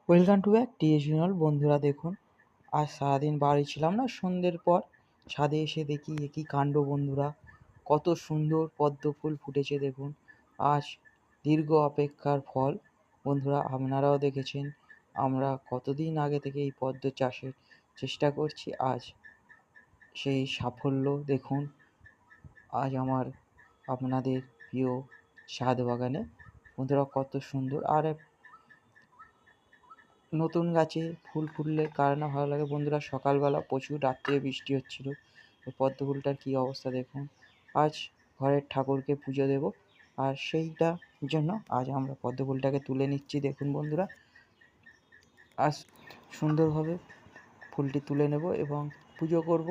Welcome to back টিএসিনল। বন্ধুরা দেখুন, আজ সারাদিন বাড়ি ছিলাম না, সন্ধ্যের পর ছাদে এসে দেখি একই কাণ্ড বন্ধুরা, কত সুন্দর পদ্ম ফুল ফুটেছে দেখুন। আজ দীর্ঘ অপেক্ষার ফল বন্ধুরা, আপনারাও দেখেছেন আমরা কতদিন আগে থেকে এই পদ্ম চাষের চেষ্টা করছি। আজ সেই সাফল্য দেখুন। আজ আমার আপনাদের প্রিয় ছাদ বাগানে বন্ধুরা কত সুন্দর। আর নতুন গাছে ফুল ফুটলে কার না ভালো লাগে বন্ধুরা। সকালবেলা প্রচুর রাত্রে বৃষ্টি হচ্ছিল, পদ্ম ফুলটার কী অবস্থা দেখুন। আজ ঘরের ঠাকুরকে পুজো দেব, আর সেইটা জন্য আজ আমরা পদ্ম ফুলটাকে তুলে নিচ্ছি দেখুন বন্ধুরা। আজ সুন্দরভাবে ফুলটি তুলে নেব এবং পুজো করব,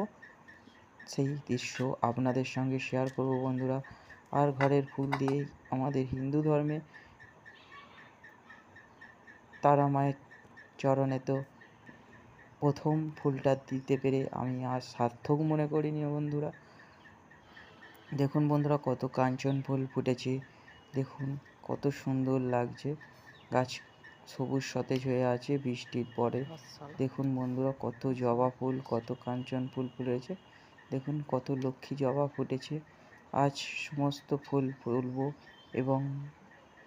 সেই দৃশ্য আপনাদের সঙ্গে শেয়ার করব বন্ধুরা। আর ঘরের ফুল দিয়েই আমাদের হিন্দু ধর্মে তারা মায়ের চরণে তো প্রথম ফুলটা দিতে পেরে আমি আজ সার্থক মনে করিনি বন্ধুরা। দেখুন বন্ধুরা, কত কাঞ্চন ফুল ফুটেছে দেখুন, কত সুন্দর লাগছে। গাছ সবুজ সতেজ হয়ে আছে বৃষ্টির পরে। দেখুন বন্ধুরা, কত জবা ফুল, কত কাঞ্চন ফুল ফুটেছে দেখুন, কত লক্ষ্মী জবা ফুটেছে। আজ সমস্ত ফুল তুলব এবং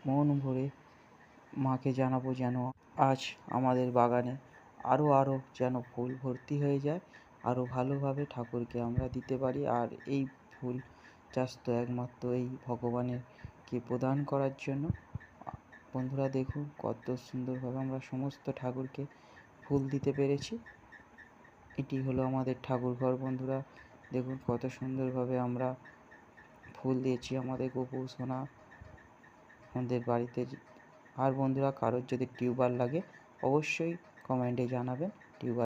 মন ভরে মাকে জানাবো যেন আজ আমাদের বাগানে আরও যেন ফুল ভর্তি হয়ে যায়, আরও ভালোভাবে ঠাকুরকে আমরা দিতে পারি। আর এই ফুল চাষ তো একমাত্র এই ভগবানেরকে প্রদান করার জন্য। বন্ধুরা দেখুন, কত সুন্দরভাবে আমরা সমস্ত ঠাকুরকে ফুল দিতে পেরেছি। এটি হলো আমাদের ঠাকুর ঘর বন্ধুরা। দেখুন কত সুন্দরভাবে আমরা ফুল দিয়েছি আমাদের গোপু সোনা আমাদের বাড়িতে। আর বন্ধুরা, কারোর যদি টিউবওয়েল লাগে অবশ্যই কমেন্টে জানাবেন। টিউবওয়েল